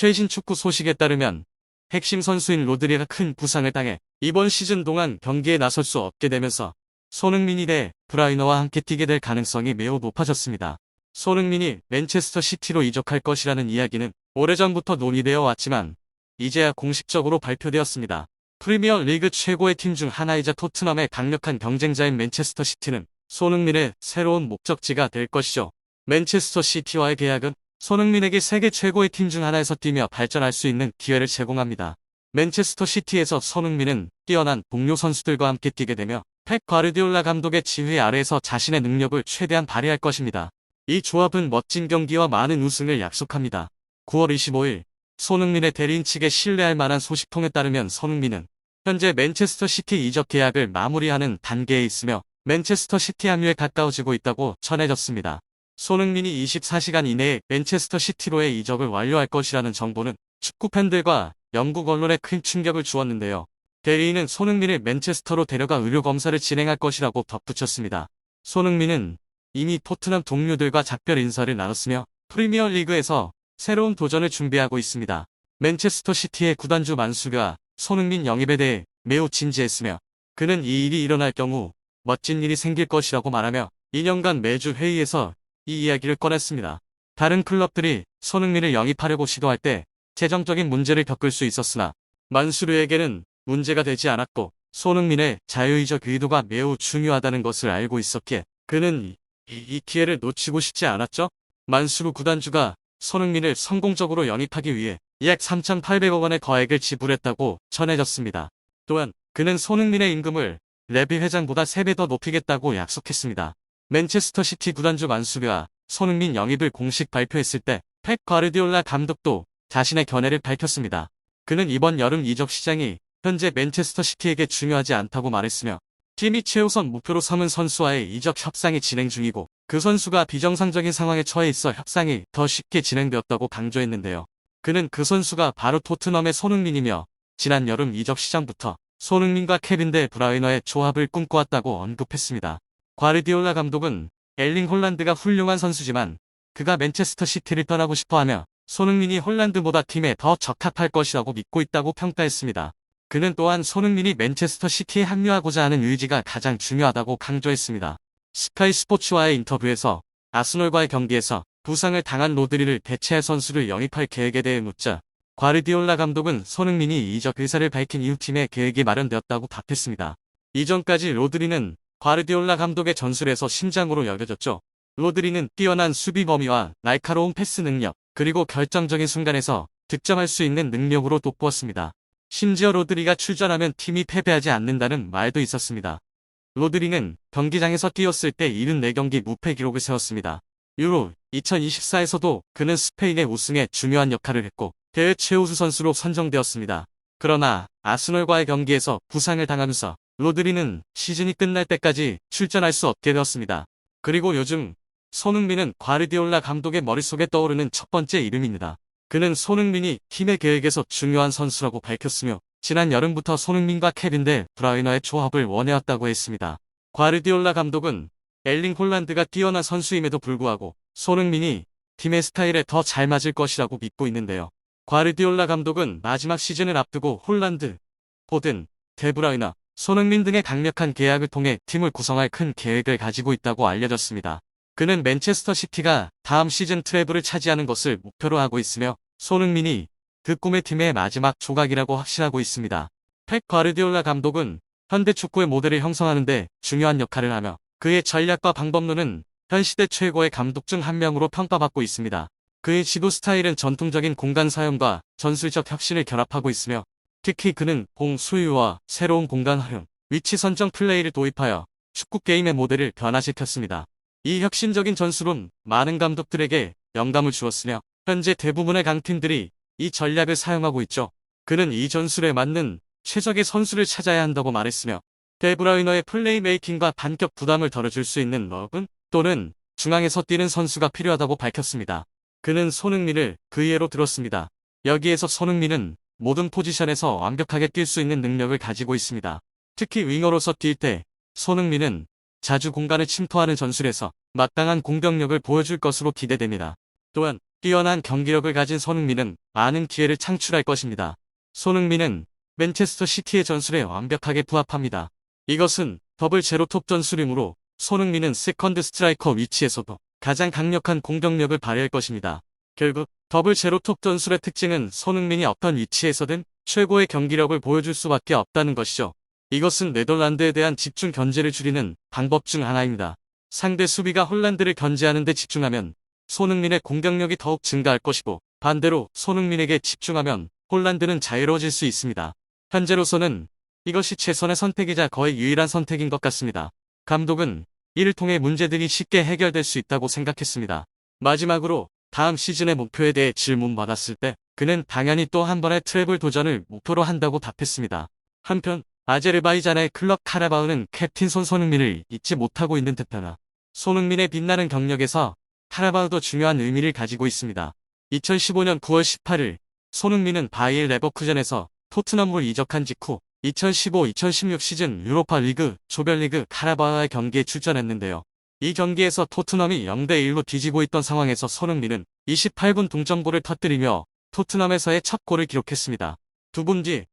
최신 축구 소식에 따르면 핵심 선수인 로드리가 큰 부상을 당해 이번 시즌 동안 경기에 나설 수 없게 되면서 손흥민이 대 브라이너와 함께 뛰게 될 가능성이 매우 높아졌습니다. 손흥민이 맨체스터 시티로 이적할 것이라는 이야기는 오래전부터 논의되어 왔지만 이제야 공식적으로 발표되었습니다. 프리미어 리그 최고의 팀 중 하나이자 토트넘의 강력한 경쟁자인 맨체스터 시티는 손흥민의 새로운 목적지가 될 것이죠. 맨체스터 시티와의 계약은 손흥민에게 세계 최고의 팀 중 하나에서 뛰며 발전할 수 있는 기회를 제공합니다. 맨체스터 시티에서 손흥민은 뛰어난 동료 선수들과 함께 뛰게 되며 펩 과르디올라 감독의 지휘 아래에서 자신의 능력을 최대한 발휘할 것입니다. 이 조합은 멋진 경기와 많은 우승을 약속합니다. 9월 25일 손흥민의 대리인 측에 신뢰할 만한 소식통에 따르면 손흥민은 현재 맨체스터 시티 이적 계약을 마무리하는 단계에 있으며 맨체스터 시티 합류에 가까워지고 있다고 전해졌습니다. 손흥민이 24시간 이내에 맨체스터 시티로의 이적을 완료할 것이라는 정보는 축구 팬들과 영국 언론에 큰 충격을 주었는데요. 대리인은 손흥민을 맨체스터로 데려가 의료 검사를 진행할 것이라고 덧붙였습니다. 손흥민은 이미 토트넘 동료들과 작별 인사를 나눴으며 프리미어 리그에서 새로운 도전을 준비하고 있습니다. 맨체스터 시티의 구단주 만수가 손흥민 영입에 대해 매우 진지했으며 그는 이 일이 일어날 경우 멋진 일이 생길 것이라고 말하며 2년간 매주 회의에서 이 이야기를 꺼냈습니다. 다른 클럽들이 손흥민을 영입하려고 시도할 때 재정적인 문제를 겪을 수 있었으나 만수르에게는 문제가 되지 않았고 손흥민의 자유이적 의도가 매우 중요하다는 것을 알고 있었기에 그는 이 기회를 놓치고 싶지 않았죠. 만수르 구단주가 손흥민을 성공적으로 영입하기 위해 약 3,800억 원의 거액을 지불했다고 전해졌습니다. 또한 그는 손흥민의 임금을 레비 회장보다 3배 더 높이겠다고 약속했습니다. 맨체스터 시티 구단주 만수르가 손흥민 영입을 공식 발표했을 때 펩 과르디올라 감독도 자신의 견해를 밝혔습니다. 그는 이번 여름 이적 시장이 현재 맨체스터 시티에게 중요하지 않다고 말했으며 팀이 최우선 목표로 삼은 선수와의 이적 협상이 진행 중이고 그 선수가 비정상적인 상황에 처해 있어 협상이 더 쉽게 진행되었다고 강조했는데요. 그는 그 선수가 바로 토트넘의 손흥민이며 지난 여름 이적 시장부터 손흥민과 케빈 데 브라이너의 조합을 꿈꿔왔다고 언급했습니다. 과르디올라 감독은 엘링 홀란드가 훌륭한 선수지만 그가 맨체스터 시티를 떠나고 싶어하며 손흥민이 홀란드보다 팀에 더 적합할 것이라고 믿고 있다고 평가했습니다. 그는 또한 손흥민이 맨체스터 시티에 합류하고자 하는 의지가 가장 중요하다고 강조했습니다. 스카이 스포츠와의 인터뷰에서 아스널과의 경기에서 부상을 당한 로드리를 대체할 선수를 영입할 계획에 대해 묻자 과르디올라 감독은 손흥민이 이적 의사를 밝힌 이후 팀의 계획이 마련되었다고 답했습니다. 이전까지 로드리는 과르디올라 감독의 전술에서 심장으로 여겨졌죠. 로드리는 뛰어난 수비 범위와 날카로운 패스 능력, 그리고 결정적인 순간에서 득점할 수 있는 능력으로 돋보았습니다. 심지어 로드리가 출전하면 팀이 패배하지 않는다는 말도 있었습니다. 로드리는 경기장에서 뛰었을 때 74경기 무패 기록을 세웠습니다. 유로 2024에서도 그는 스페인의 우승에 중요한 역할을 했고 대회 최우수 선수로 선정되었습니다. 그러나 아스널과의 경기에서 부상을 당하면서 로드리는 시즌이 끝날 때까지 출전할 수 없게 되었습니다. 그리고 요즘 손흥민은 과르디올라 감독의 머릿속에 떠오르는 첫 번째 이름입니다. 그는 손흥민이 팀의 계획에서 중요한 선수라고 밝혔으며 지난 여름부터 손흥민과 케빈 데 브라이너의 조합을 원해왔다고 했습니다. 과르디올라 감독은 엘링 홀란드가 뛰어난 선수임에도 불구하고 손흥민이 팀의 스타일에 더 잘 맞을 것이라고 믿고 있는데요. 과르디올라 감독은 마지막 시즌을 앞두고 홀란드, 포든, 데브라이너, 손흥민 등의 강력한 계약을 통해 팀을 구성할 큰 계획을 가지고 있다고 알려졌습니다. 그는 맨체스터 시티가 다음 시즌 트래블을 차지하는 것을 목표로 하고 있으며 손흥민이 그 꿈의 팀의 마지막 조각이라고 확신하고 있습니다. 펩 과르디올라 감독은 현대 축구의 모델을 형성하는 데 중요한 역할을 하며 그의 전략과 방법론은 현 시대 최고의 감독 중 한 명으로 평가받고 있습니다. 그의 지도 스타일은 전통적인 공간 사용과 전술적 혁신을 결합하고 있으며 특히 그는 공 소유와 새로운 공간 활용, 위치 선정 플레이를 도입하여 축구 게임의 모델을 변화시켰습니다. 이 혁신적인 전술은 많은 감독들에게 영감을 주었으며 현재 대부분의 강팀들이 이 전략을 사용하고 있죠. 그는 이 전술에 맞는 최적의 선수를 찾아야 한다고 말했으며 데브라이너의 플레이메이킹과 반격 부담을 덜어줄 수 있는 러브 또는 중앙에서 뛰는 선수가 필요하다고 밝혔습니다. 그는 손흥민을 그 예로 들었습니다. 여기에서 손흥민은 모든 포지션에서 완벽하게 뛸 수 있는 능력을 가지고 있습니다. 특히 윙어로서 뛸 때 손흥민은 자주 공간을 침투하는 전술에서 마땅한 공격력을 보여줄 것으로 기대됩니다. 또한 뛰어난 경기력을 가진 손흥민은 많은 기회를 창출할 것입니다. 손흥민은 맨체스터 시티의 전술에 완벽하게 부합합니다. 이것은 더블 제로톱 전술이므로 손흥민은 세컨드 스트라이커 위치에서도 가장 강력한 공격력을 발휘할 것입니다. 결국 더블 제로톱 전술의 특징은 손흥민이 어떤 위치에서든 최고의 경기력을 보여줄 수밖에 없다는 것이죠. 이것은 네덜란드에 대한 집중 견제를 줄이는 방법 중 하나입니다. 상대 수비가 홀란드를 견제하는 데 집중하면 손흥민의 공격력이 더욱 증가할 것이고, 반대로 손흥민에게 집중하면 홀란드는 자유로워질 수 있습니다. 현재로서는 이것이 최선의 선택이자 거의 유일한 선택인 것 같습니다. 감독은 이를 통해 문제들이 쉽게 해결될 수 있다고 생각했습니다. 마지막으로 다음 시즌의 목표에 대해 질문받았을 때 그는 당연히 또 한 번의 트래블 도전을 목표로 한다고 답했습니다. 한편 아제르바이잔의 클럽 카라바흐는 캡틴 손흥민을 잊지 못하고 있는 듯하나 손흥민의 빛나는 경력에서 카라바흐도 중요한 의미를 가지고 있습니다. 2015년 9월 18일 손흥민은 바이엘 레버쿠젠에서 토트넘으로 이적한 직후 2015-2016 시즌 유로파 리그 조별리그 카라바흐의 경기에 출전했는데요. 이 경기에서 토트넘이 0대1로 뒤지고 있던 상황에서 손흥민은 28분 동점골을 터뜨리며 토트넘에서의 첫 골을 기록했습니다. 2분 뒤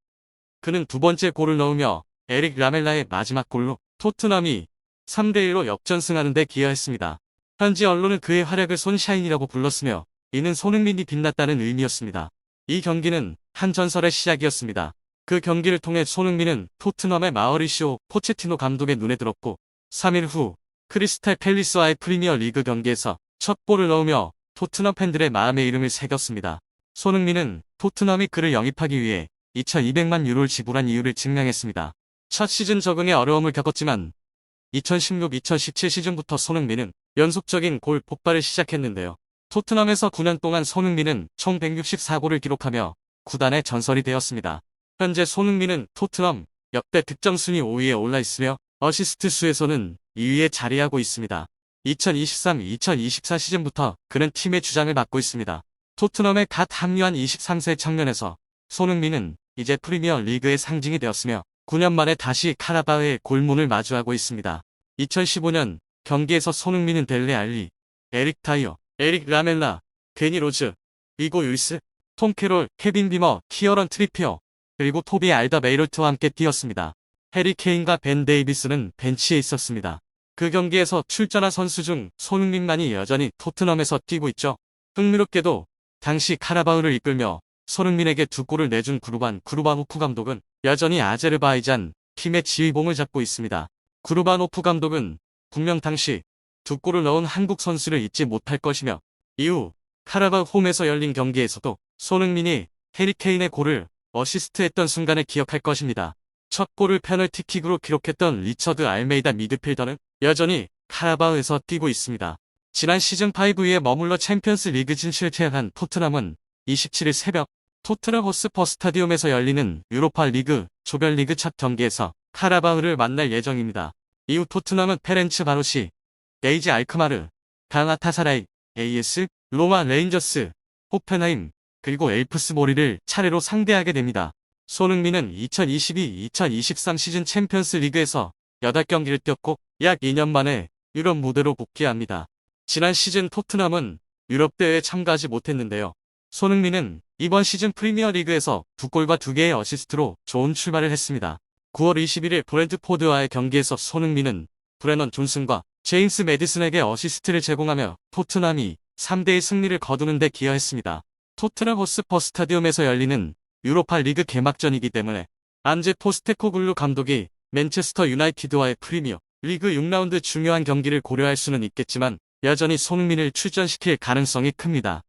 그는 두 번째 골을 넣으며 에릭 라멜라의 마지막 골로 토트넘이 3대1로 역전승하는 데 기여했습니다. 현지 언론은 그의 활약을 손샤인이라고 불렀으며 이는 손흥민이 빛났다는 의미였습니다. 이 경기는 한 전설의 시작이었습니다. 그 경기를 통해 손흥민은 토트넘의 마우리시오 포체티노 감독의 눈에 들었고 3일 후 크리스탈 팰리스와의 프리미어 리그 경기에서 첫 골을 넣으며 토트넘 팬들의 마음에 이름을 새겼습니다. 손흥민은 토트넘이 그를 영입하기 위해 2,200만 유로를 지불한 이유를 증명했습니다. 첫 시즌 적응에 어려움을 겪었지만 2016-2017 시즌부터 손흥민은 연속적인 골 폭발을 시작했는데요. 토트넘에서 9년 동안 손흥민은 총 164골을 기록하며 구단의 전설이 되었습니다. 현재 손흥민은 토트넘 역대 득점 순위 5위에 올라 있으며 어시스트 수에서는 2위에 자리하고 있습니다. 2023-2024 시즌부터 그는 팀의 주장을 맡고 있습니다. 토트넘에 갓 합류한 23세 청년에서 손흥민은 이제 프리미어 리그의 상징이 되었으며 9년 만에 다시 카라바흐의 골문을 마주하고 있습니다. 2015년 경기에서 손흥민은 델레 알리, 에릭 타이어, 에릭 라멜라, 데니 로즈, 리고 유이스, 톰 캐롤, 케빈 비머, 키어런 트리피어, 그리고 토비 알더베이럴트와 함께 뛰었습니다. 해리 케인과 벤 데이비스는 벤치에 있었습니다. 그 경기에서 출전한 선수 중 손흥민만이 여전히 토트넘에서 뛰고 있죠. 흥미롭게도 당시 카라바흐를 이끌며 손흥민에게 2골을 내준 구르바노프 감독은 여전히 아제르바이잔 팀의 지휘봉을 잡고 있습니다. 구르바노프 감독은 분명 당시 2골을 넣은 한국 선수를 잊지 못할 것이며 이후 카라바흐 홈에서 열린 경기에서도 손흥민이 해리 케인의 골을 어시스트했던 순간을 기억할 것입니다. 첫 골을 페널티킥으로 기록했던 리처드 알메이다 미드필더는 여전히 카라바흐에서 뛰고 있습니다. 지난 시즌 5위에 머물러 챔피언스 리그 진출을 퇴한 토트넘은 27일 새벽 토트넘 호스퍼 스타디움에서 열리는 유로파 리그 조별리그 첫 경기에서 카라바흐를 만날 예정입니다. 이후 토트넘은 페렌츠 바로시, 에이지 알크마르, 강아타사라이, AS, 로마 레인저스, 호펜하임, 그리고 엘프스보리를 차례로 상대하게 됩니다. 손흥민은 2022-2023 시즌 챔피언스 리그에서 8경기를 뛰었고 약 2년 만에 유럽 무대로 복귀합니다. 지난 시즌 토트넘은 유럽 대회에 참가하지 못했는데요. 손흥민은 이번 시즌 프리미어 리그에서 2골과 2개의 어시스트로 좋은 출발을 했습니다. 9월 21일 브랜트포드와의 경기에서 손흥민은 브레넌 존슨과 제임스 매디슨에게 어시스트를 제공하며 토트넘이 3대1 승리를 거두는 데 기여했습니다. 토트넘 호스퍼 스타디움에서 열리는 유로파 리그 개막전이기 때문에 안제 포스테코글루 감독이 맨체스터 유나이티드와의 프리미어 리그 6라운드 중요한 경기를 고려할 수는 있겠지만 여전히 손흥민을 출전시킬 가능성이 큽니다.